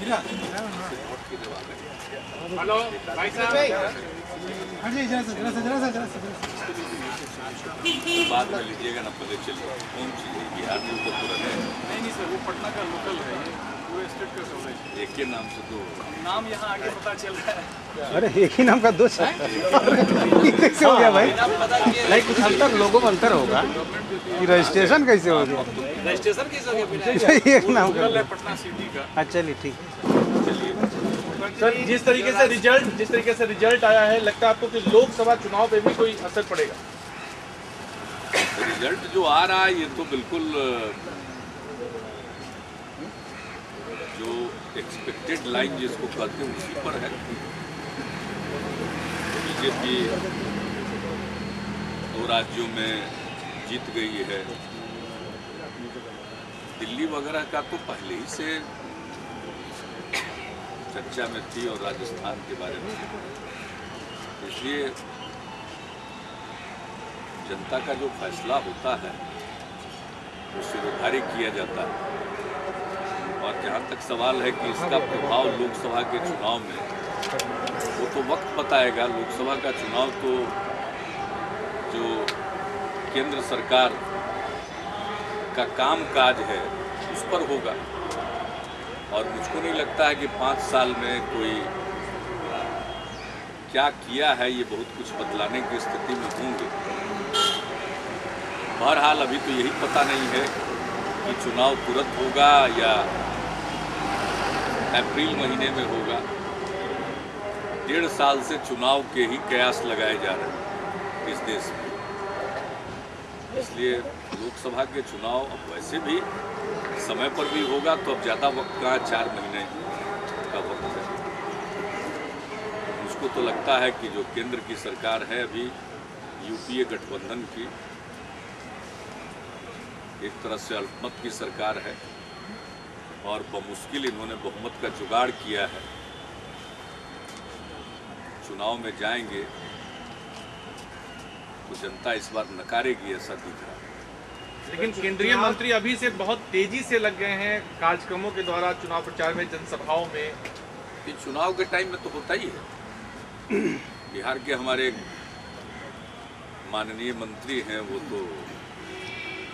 Hello भाई साहब, हाँ जी, जरा सा बाद में लीजिएगा ना, पहले चलिए कौन चीज़ है बिहार में तो तुरंत है। नहीं सर, वो पटना का लोकल है, ये पूरे स्टेट का कवरेज है। एक के नाम से तो नाम यहाँ आगे पता चल रहा है। अरे एक ही नाम का दो कैसे हो गया भाई? नहीं, कुछ अंतर, लोगों में अंतर होगा कि रजिस्ट्रेशन कैसे हो गया? रजिस्ट्रेशन कैसे हो गया? एक नाम का लोकल है पटना सिटी का। हाँ, चलिए ठीक। सर, जिस तरीके से रिजल्ट आया है, लगता है आपको कि लोकसभा चुनाव पे भी कोई असर पड़ेगा? रिजल्ट जो आ रहा है ये तो बिल्कुल जो एक्सपेक्टेड लाइन जिसको कहते हैं उसी पर है। बीजेपी 2 राज्यों में जीत गई है। दिल्ली वगैरह का तो पहले ही से चर्चा में थी और राजस्थान के बारे में, इसलिए जनता का जो फैसला होता है वो सिरोधार्य किया जाता है। और जहाँ तक सवाल है कि इसका प्रभाव लोकसभा के चुनाव में, वो तो वक्त बताएगा। लोकसभा का चुनाव तो जो केंद्र सरकार का कामकाज है उस पर होगा, और मुझको नहीं लगता है कि 5 साल में कोई क्या किया है ये बहुत कुछ बदलाने की स्थिति में होंगे। बहरहाल अभी तो यही पता नहीं है कि चुनाव तुरंत होगा या अप्रैल महीने में होगा। 1.5 साल से चुनाव के ही कयास लगाए जा रहे हैं इस देश में, इसलिए लोकसभा के चुनाव अब वैसे भी समय पर भी होगा, तो अब ज़्यादा वक्त कहाँ, 4 महीने का वक्त है। मुझको तो लगता है कि जो केंद्र की सरकार है अभी यूपीए गठबंधन की, एक तरह से अल्पमत की सरकार है और बमुश्किल इन्होंने बहुमत का जुगाड़ किया है। चुनाव में जाएंगे तो जनता इस बार नकारेगी, ऐसा दिख रहा है। लेकिन केंद्रीय मंत्री अभी से बहुत तेजी से लग गए हैं कार्यक्रमों के द्वारा, चुनाव प्रचार में, जनसभाओं में। कि चुनाव के टाइम में तो होता ही है। बिहार के हमारे माननीय मंत्री हैं, वो तो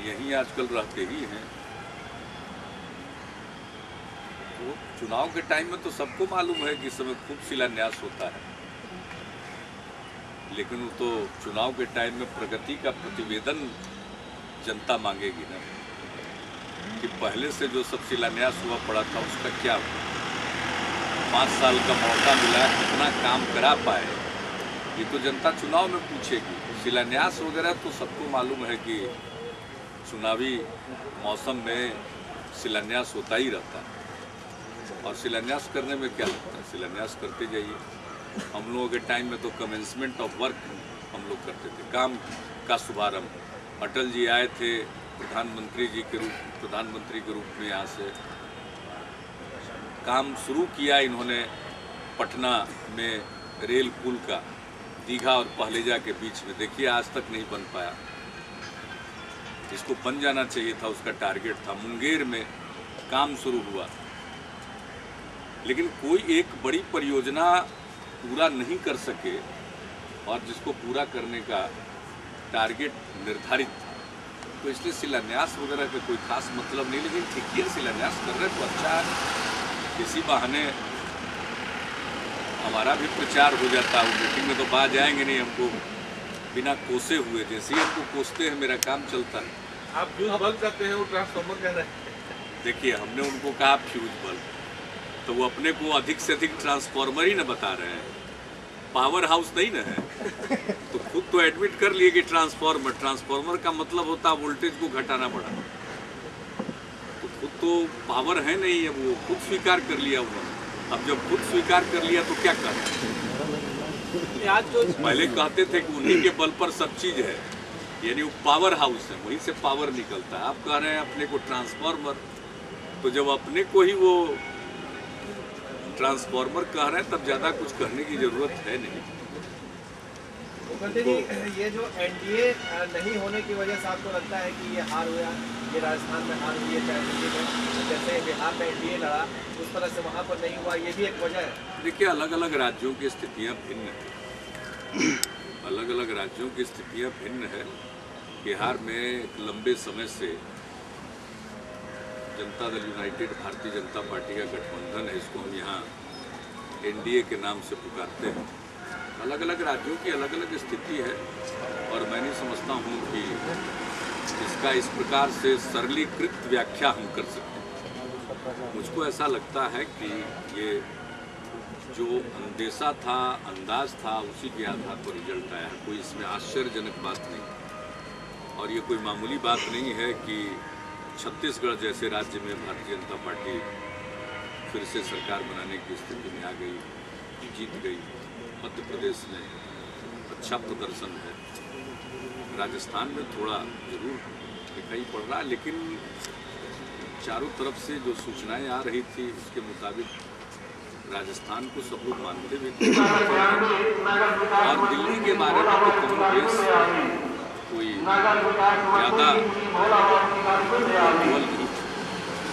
यहीं आजकल रहते ही हैं। तो चुनाव के टाइम में तो सबको मालूम है कि इस समय खूब शिलान्यास होता है, लेकिन वो तो चुनाव के टाइम में प्रगति का प्रतिवेदन जनता मांगेगी ना, कि पहले से जो सब शिलान्यास हुआ पड़ा था उसका क्या हुआ। 5 साल का मौका मिला, कितना काम करा पाए, ये तो जनता चुनाव में पूछेगी। शिलान्यास वगैरह तो सबको मालूम है कि चुनावी मौसम में शिलान्यास होता ही रहता है, और शिलान्यास करने में क्या लगता है, शिलान्यास करते जाइए। हम लोगों के टाइम में तो कमेंसमेंट ऑफ वर्क हम लोग करते थे, काम का शुभारंभ। अटल जी आए थे प्रधानमंत्री के रूप में, यहाँ से काम शुरू किया इन्होंने। पटना में रेल पुल का दीघा और पहलेजा के बीच में, देखिए आज तक नहीं बन पाया। इसको बन जाना चाहिए था, उसका टारगेट था। मुंगेर में काम शुरू हुआ, लेकिन कोई एक बड़ी परियोजना पूरा नहीं कर सके, और जिसको पूरा करने का टारगेट निर्धारित, तो इसलिए शिलान्यास वगैरह का कोई खास मतलब नहीं। लेकिन ठीक है, शिलान्यास कर रहे तो अच्छा है, किसी बहाने हमारा भी प्रचार हो जाता है। मीटिंग में तो बाहर जाएंगे नहीं, हमको बिना कोसे हुए, जैसे ही हमको कोसते हैं मेरा काम चलता है। आप फ्यूज बल्ब कहते हैं, वो ट्रांसफार्मर कह रहे हैं। देखिए, हमने उनको कहा फ्यूज बल्ब, तो वो अपने को अधिक से अधिक ट्रांसफार्मर ही न बता रहे हैं, पावर हाउस नहीं ना है। तो खुद तो एडमिट कर लिए कि ट्रांसफार्मर का मतलब होता है वोल्टेज को घटाना पड़ा, तो खुद तो पावर है नहीं है, वो खुद स्वीकार कर लिया उन्होंने। अब जब खुद स्वीकार कर लिया तो क्या करना। पहले कहते थे कि उन्हीं के बल पर सब चीज़ है, यानी वो पावर हाउस है, वहीं से पावर निकलता है। आप कह रहे हैं अपने को ट्रांसफार्मर, तो जब अपने को ही वो ट्रांसफार्मर कह रहे हैं तब ज़्यादा कुछ कहने की ज़रूरत है नहीं। तो ये जो एनडीए नहीं होने की वजह से आपको लगता है कि ये हार हुआ? ये राजस्थान में हार हुई है, चाहे दिल्ली में, जैसे बिहार में एनडीए लड़ा उस तरह से वहाँ पर नहीं हुआ, ये भी एक वजह है। देखिए, अलग अलग राज्यों की स्थितियाँ भिन्न हैं, अलग अलग राज्यों की स्थितियाँ भिन्न है। बिहार में एक लंबे समय से जनता दल यूनाइटेड भारतीय जनता पार्टी का गठबंधन है, इसको हम यहाँ एनडीए के नाम से पुकारते हैं। अलग अलग राज्यों की अलग अलग स्थिति है और मैं नहीं समझता हूँ कि इसका इस प्रकार से सरलीकृत व्याख्या हम कर सकते हैं। मुझको ऐसा लगता है कि ये जो अंदेशा था, अंदाज था, उसी के आधार पर रिजल्ट आया है। कोई इसमें आश्चर्यजनक बात नहीं और ये कोई मामूली बात नहीं है कि छत्तीसगढ़ जैसे राज्य में भारतीय जनता पार्टी फिर से सरकार बनाने की स्थिति में आ गई, जीत गई। मध्य प्रदेश में अच्छा प्रदर्शन है, राजस्थान में थोड़ा जरूर दिखाई पड़ रहा है, लेकिन चारों तरफ से जो सूचनाएं आ रही थी उसके मुताबिक राजस्थान को सब लोग मानते भी थे और दिल्ली के बारे में तो कांग्रेस कोई ज़्यादा नहीं।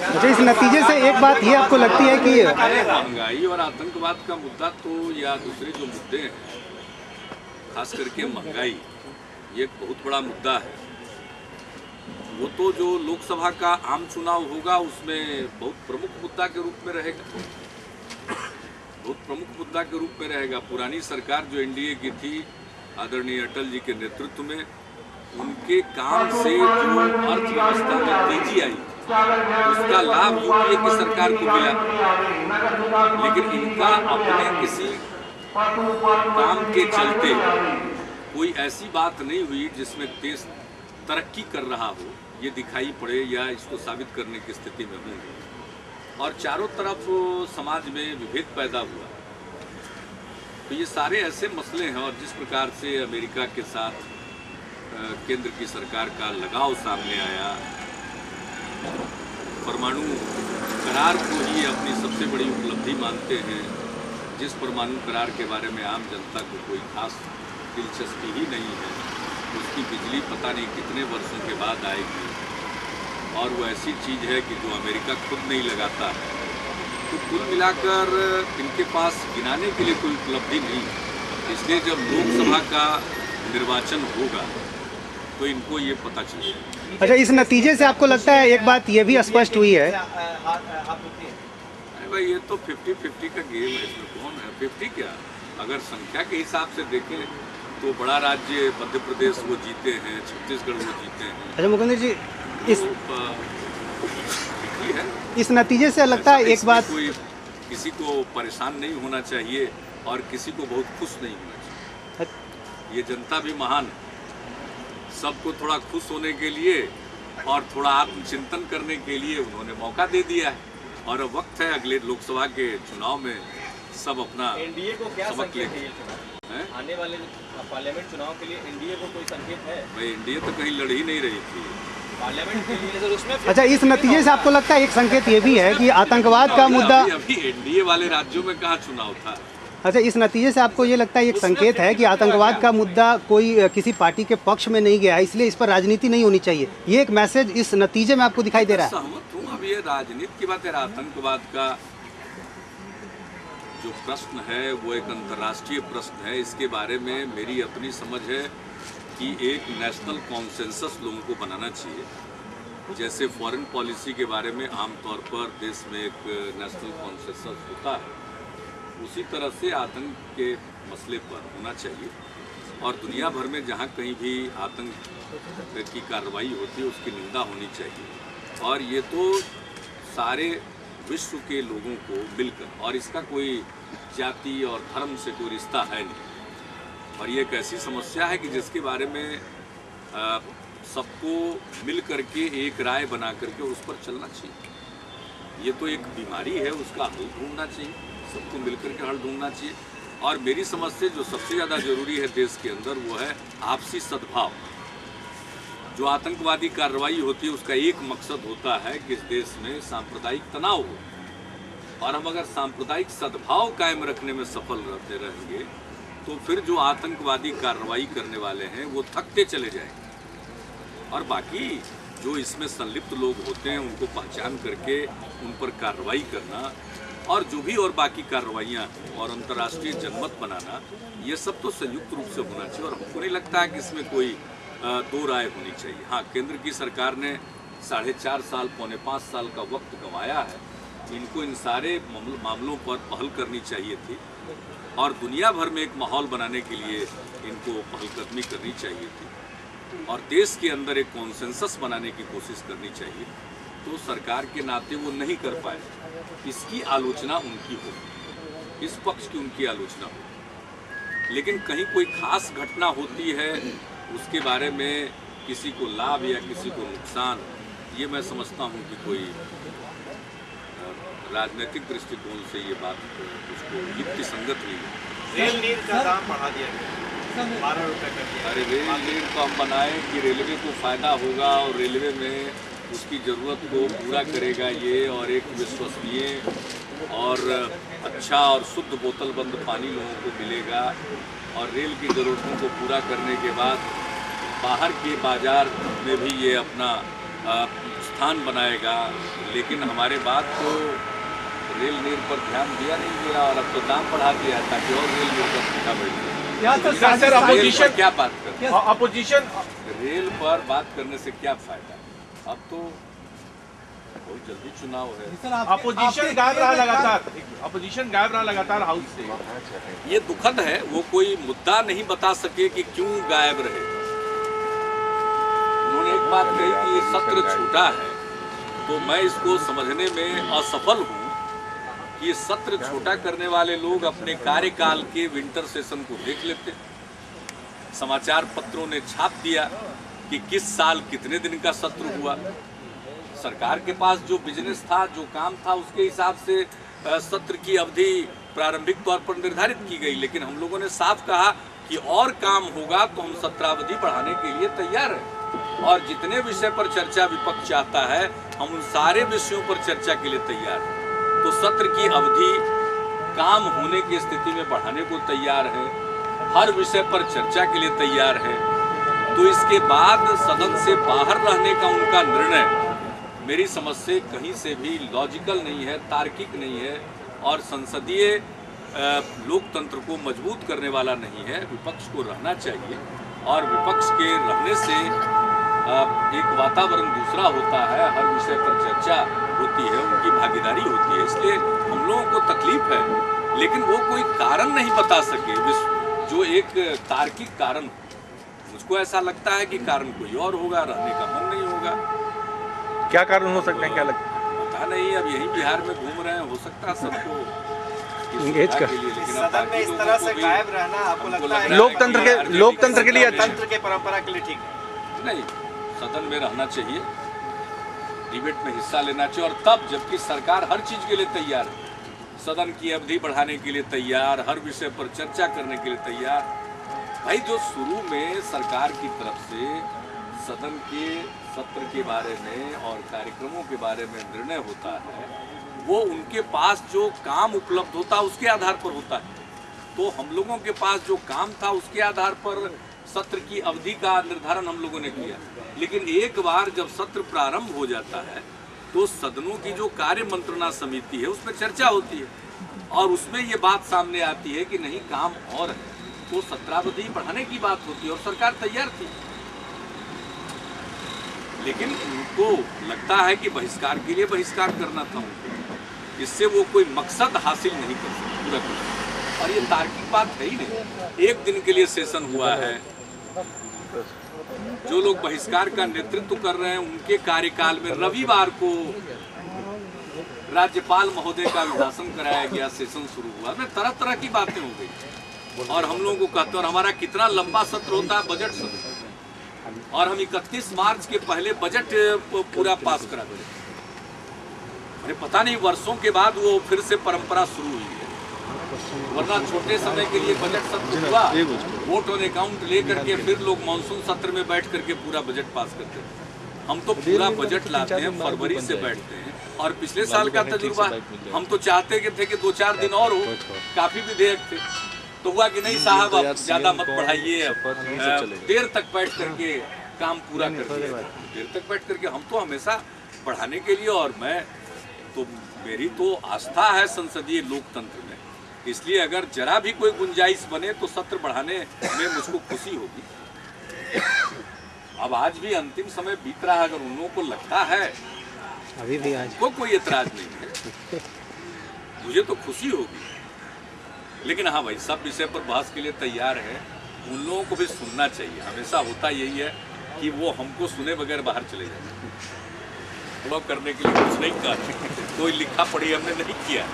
मुझे इस नतीजे से एक बात ये आपको लगती है कि महंगाई और आतंकवाद का मुद्दा तो या दूसरे जो मुद्दे हैं, खास करके महंगाई, ये एक बहुत बड़ा मुद्दा है। वो तो जो लोकसभा का आम चुनाव होगा उसमें बहुत प्रमुख मुद्दा के रूप में रहेगा, बहुत प्रमुख मुद्दा के रूप में रहेगा। पुरानी सरकार जो एनडीए की थी, आदरणीय अटल जी के नेतृत्व में, उनके काम से जो अर्थव्यवस्था में तेजी आई उसका लाभ यूपीए की सरकार को मिला, लेकिन इनका अपने किसी काम के चलते कोई ऐसी बात नहीं हुई जिसमें देश तरक्की कर रहा हो, ये दिखाई पड़े या इसको साबित करने की स्थिति में हो। और चारों तरफ समाज में विभेद पैदा हुआ। तो ये सारे ऐसे मसले हैं और जिस प्रकार से अमेरिका के साथ केंद्र की सरकार का लगाव सामने आया, परमाणु करार को ही अपनी सबसे बड़ी उपलब्धि मानते हैं, जिस परमाणु करार के बारे में आम जनता को कोई खास दिलचस्पी ही नहीं है, उसकी बिजली पता नहीं कितने वर्षों के बाद आएगी और वो ऐसी चीज़ है कि जो अमेरिका खुद नहीं लगाता है। तो कुल मिलाकर इनके पास गिनाने के लिए कोई उपलब्धि नहीं है। इसलिए जब लोकसभा का निर्वाचन होगा तो इनको ये पता चलेगा। अच्छा, इस नतीजे से आपको लगता है एक बात ये भी स्पष्ट हुई है, अरे भाई ये तो 50-50 का गेम है, इसमें कौन है 50 क्या? अगर संख्या के हिसाब से देखें तो बड़ा राज्य मध्य प्रदेश वो जीते हैं, छत्तीसगढ़ वो जीते हैं। अच्छा मुकुंद जी, इस नतीजे से लगता है एक बात, कोई किसी को परेशान नहीं होना चाहिए और किसी को बहुत खुश नहीं होना चाहिए। ये जनता भी महान है, सबको थोड़ा खुश होने के लिए और थोड़ा आत्मचिंतन करने के लिए उन्होंने मौका दे दिया है और अब वक्त है अगले लोकसभा के चुनाव में सब अपना एनडीए को क्या सबक संकेत है ये चुनाव? आने वाले पार्लियामेंट चुनाव के लिए एनडीए को कोई संकेत है? भाई एनडीए तो कहीं लड़ ही नहीं रही थी पार्लियामेंट के लिए सर, उसमें अच्छा इस नतीजे से आपको लगता है एक संकेत ये भी है कि आतंकवाद का मुद्दा, अभी एनडीए वाले राज्यों में कहाँ चुनाव था? अच्छा इस नतीजे से आपको ये लगता है एक संकेत है कि आतंकवाद का मुद्दा कोई किसी पार्टी के पक्ष में नहीं गया है, इसलिए इस पर राजनीति नहीं होनी चाहिए, ये एक मैसेज इस नतीजे में आपको दिखाई दे रहा है? सहमत हूँ। अब ये राजनीति की बात है, आतंकवाद का जो प्रश्न है वो एक अंतर्राष्ट्रीय प्रश्न है। इसके बारे में मेरी अपनी समझ है कि एक नेशनल कॉन्सेंसस लोगों को बनाना चाहिए। जैसे फॉरेन पॉलिसी के बारे में आमतौर पर देश में एक नेशनल कॉन्सेंसस होता है, उसी तरह से आतंक के मसले पर होना चाहिए और दुनिया भर में जहाँ कहीं भी आतंक की कार्रवाई होती है उसकी निंदा होनी चाहिए। और ये तो सारे विश्व के लोगों को मिलकर, और इसका कोई जाति और धर्म से कोई रिश्ता है नहीं, और ये एक ऐसी समस्या है कि जिसके बारे में सबको मिल करके एक राय बना करके उस पर चलना चाहिए। ये तो एक बीमारी है, उसका हल ढूंढना चाहिए, सबको मिल करके हल ढूंढना चाहिए। और मेरी समझ से जो सबसे ज़्यादा जरूरी है देश के अंदर वो है आपसी सद्भाव। जो आतंकवादी कार्रवाई होती है उसका एक मकसद होता है कि इस देश में सांप्रदायिक तनाव हो, और हम अगर सांप्रदायिक सद्भाव कायम रखने में सफल रहते रहेंगे तो फिर जो आतंकवादी कार्रवाई करने वाले हैं वो थकते चले जाएंगे। और बाकी जो इसमें संलिप्त लोग होते हैं उनको पहचान करके उन पर कार्रवाई करना और जो भी और बाकी कार्रवाइयाँ और अंतर्राष्ट्रीय जनमत बनाना, ये सब तो संयुक्त रूप से होना चाहिए। और हमको नहीं लगता है कि इसमें कोई दो राय होनी चाहिए। हाँ, केंद्र की सरकार ने 4.5 साल, 4.25 साल का वक्त गंवाया है। इनको इन सारे मामलों पर पहल करनी चाहिए थी और दुनिया भर में एक माहौल बनाने के लिए इनको पहलकदमी करनी चाहिए थी और देश के अंदर एक कॉन्सेंसस बनाने की कोशिश करनी चाहिए। तो सरकार के नाते वो नहीं कर पाए, इसकी आलोचना उनकी हो, इस पक्ष की उनकी आलोचना हो। लेकिन कहीं कोई खास घटना होती है, उसके बारे में किसी को लाभ या किसी को नुकसान, ये मैं समझता हूँ कि कोई राजनीतिक दृष्टिकोण से ये बात उसको युक्ति संगत नहीं है। रेल नीर का दाम बढ़ा दिया गया, 12 रुपये कर दिया। अरे रेल नीर तो हम बनाएं कि रेलवे को फ़ायदा होगा और रेलवे में उसकी ज़रूरत को पूरा करेगा ये, और एक विश्वसनीय और अच्छा और शुद्ध बोतल बंद पानी लोगों को मिलेगा और रेल की ज़रूरतों को पूरा करने के बाद बाहर के बाज़ार में भी ये अपना स्थान बनाएगा। लेकिन हमारे बात तो रेल नीर पर ध्यान दिया नहीं गया और अब तो दाम बढ़ा दिया ताकि और रेल नीर का सीधा बढ़ सर अपोजिशन क्या बात करते हैं? अपोजिशन रेल पर बात करने से क्या फायदा? अब तो बहुत जल्दी चुनाव है। अपोजिशन गायब रहा लगातार, अपोजिशन गायब रहा लगातार हाउस से। ये दुखद है, वो कोई मुद्दा नहीं बता सके कि क्यों गायब रहे। उन्होंने एक बात कही कि ये सत्र छूटा है, तो मैं इसको समझने में असफल हूँ कि ये सत्र छोटा करने वाले लोग अपने कार्यकाल के विंटर सेशन को देख लेते। समाचार पत्रों ने छाप दिया कि किस साल कितने दिन का सत्र हुआ। सरकार के पास जो बिजनेस था, जो काम था, उसके हिसाब से सत्र की अवधि प्रारंभिक तौर पर निर्धारित की गई। लेकिन हम लोगों ने साफ कहा कि और काम होगा तो हम सत्रावधि बढ़ाने के लिए तैयार हैं और जितने विषय पर चर्चा विपक्ष चाहता है हम उन सारे विषयों पर चर्चा के लिए तैयार हैं। तो सत्र की अवधि काम होने की स्थिति में बढ़ाने को तैयार है, हर विषय पर चर्चा के लिए तैयार है। तो इसके बाद सदन से बाहर रहने का उनका निर्णय मेरी समझ से कहीं से भी लॉजिकल नहीं है, तार्किक नहीं है और संसदीय लोकतंत्र को मजबूत करने वाला नहीं है। विपक्ष को रहना चाहिए और विपक्ष के रहने से एक वातावरण दूसरा होता है, हर विषय पर चर्चा होती है, उनकी भागीदारी होती है। इसलिए हम लोगों को तकलीफ है, लेकिन वो कोई कारण नहीं बता सके जो एक तार्किक कारण हो। मुझको ऐसा लगता है कि कारण कोई और होगा, रहने का मन नहीं होगा। क्या कारण हो सकते हैं, क्या लगता है? पता नहीं, अब यही बिहार में घूम रहे हैं, हो सकता है सबको इंगेज कर। सदन में इस तरह से गायब रहना आपको लगता है लोकतंत्र के लिए तंत्र के परंपरा के लिए ठीक है? नहीं, सदन में रहना चाहिए, डिबेट में हिस्सा लेना चाहिए और तब जबकि सरकार हर चीज के लिए तैयार है, सदन की अवधि बढ़ाने के लिए तैयार, हर विषय पर चर्चा करने के लिए तैयार। भाई जो शुरू में सरकार की तरफ से सदन के सत्र के बारे में और कार्यक्रमों के बारे में निर्णय होता है, वो उनके पास जो काम उपलब्ध होता है उसके आधार पर होता है। तो हम लोगों के पास जो काम था उसके आधार पर सत्र की अवधि का निर्धारण हम लोगों ने किया। लेकिन एक बार जब सत्र प्रारंभ हो जाता है तो सदनों की जो कार्य मंत्रणा समिति है उसमें चर्चा होती है और उसमें ये बात सामने आती है कि नहीं काम और है, तो सत्रावधि बढ़ाने की बात होती है और सरकार तैयार थी। लेकिन उनको लगता है कि बहिष्कार के लिए बहिष्कार करना था उनको, इससे वो कोई मकसद हासिल नहीं कर सकते पूरा कर। और ये तार्किक बात है ही नहीं। एक दिन के लिए सेशन हुआ है, जो लोग बहिष्कार का नेतृत्व कर रहे हैं उनके कार्यकाल में रविवार को राज्यपाल महोदय का अभिभाषण कराया गया, सेशन शुरू हुआ, में तरह तरह की बातें हो गई और हम लोगों को कहते हैं, और हमारा कितना लंबा सत्र होता है, बजट सत्र, और हम 31 मार्च के पहले बजट पूरा पास करा दें। अरे पता नहीं वर्षों के बाद वो फिर से परंपरा शुरू हुई है, वरना छोटे समय के लिए बजट सत्र हुआ, वोट ऑन अकाउंट लेकर के फिर लोग मानसून सत्र में बैठ करके पूरा बजट पास करते हैं। हम तो पूरा बजट लाते हैं, फरवरी से बैठते हैं और पिछले साल का तजुर्बा हम तो चाहते थे कि 2-4 दिन और हो, काफी विधेयक थे, तो हुआ कि नहीं साहब अब ज्यादा मत बढ़ाइए, देर तक बैठ करके काम पूरा कर दिया। देर तक बैठ करके हम तो हमेशा बढ़ाने के लिए, और मैं तो मेरी तो आस्था है संसदीय लोकतंत्र में, इसलिए अगर जरा भी कोई गुंजाइश बने तो सत्र बढ़ाने में मुझको खुशी होगी। अब आज भी अंतिम समय बीत रहा है, अगर उन लोगों को लगता है अभी भी आज को कोई एतराज नहीं है, मुझे तो खुशी होगी। लेकिन हाँ भाई, सब विषय पर बहस के लिए तैयार है, उन लोगों को भी सुनना चाहिए। हमेशा होता यही है कि वो हमको सुने बगैर बाहर चले जाते, वो करने के लिए कुछ नहीं कहा, कोई लिखा पढ़ी हमने नहीं किया।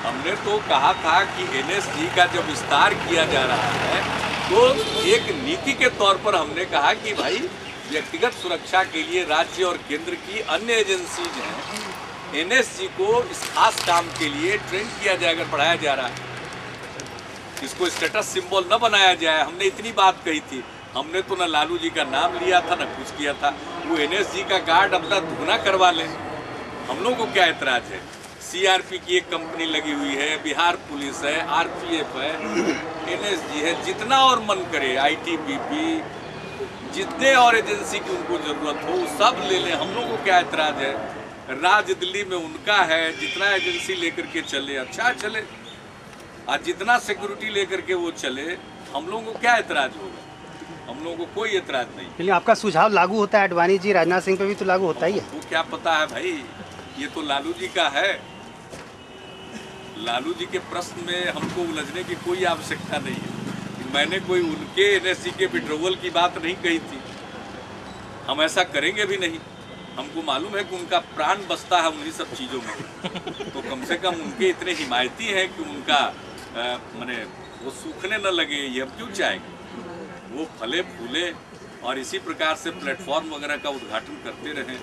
हमने तो कहा था कि एनएसजी का जब विस्तार किया जा रहा है तो एक नीति के तौर पर हमने कहा कि भाई व्यक्तिगत सुरक्षा के लिए राज्य और केंद्र की अन्य एजेंसीज हैं, एनएसजी को इस खास काम के लिए ट्रेन किया जाए, अगर बढ़ाया जा रहा है, इसको स्टेटस सिंबल न बनाया जाए। हमने इतनी बात कही थी। हमने तो न लालू जी का नाम लिया था, न कुछ किया था। वो एनएसजी का गार्ड अपना दुगना करवा ले, हम लोगों को क्या एतराज है। सीआरपी की एक कंपनी लगी हुई है, बिहार पुलिस है, आरपीएफ है, एनएसजी है, जितना और मन करे, आईटीबीपी, जितने और एजेंसी की उनको जरूरत हो सब ले लें, हम लोगों को क्या एतराज है। राज दिल्ली में उनका है, जितना एजेंसी लेकर के चले अच्छा चले, और जितना सिक्योरिटी लेकर के वो चले, हम लोगों को क्या एतराज होगा, हम लोगों को कोई एतराज नहीं। लेकिन आपका सुझाव लागू होता है अडवाणी जी, राजनाथ सिंह पे भी तो लागू होता ही है। वो क्या पता है भाई, ये तो लालू जी का है। लालू जी के प्रश्न में हमको उलझने की कोई आवश्यकता नहीं है। मैंने कोई उनके एनएसजी के विड्रोवल की बात नहीं कही थी, हम ऐसा करेंगे भी नहीं। हमको मालूम है कि उनका प्राण बसता है उन्हीं सब चीज़ों में, तो कम से कम उनके इतने हिमायती हैं कि उनका माने वो सूखने न लगे, ये हम क्यों चाहेंगे। वो फले फूले और इसी प्रकार से प्लेटफॉर्म वगैरह का उद्घाटन करते रहें।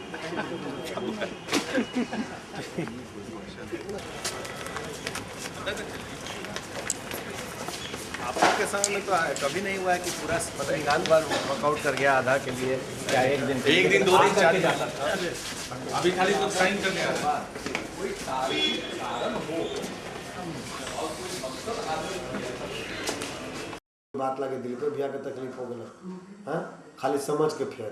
आपके समय में तो कभी नहीं हुआ है कि पूरा पता नहीं बार वर्कआउट कर गया आधा के लिए, क्या एक दिन 2 दिन 4 दिन जाता था, अभी खाली तो साइन करने आ रहा है। बात लगे दिल पे बिया के तकलीफ हो गया, हाँ खाली समझ के फेर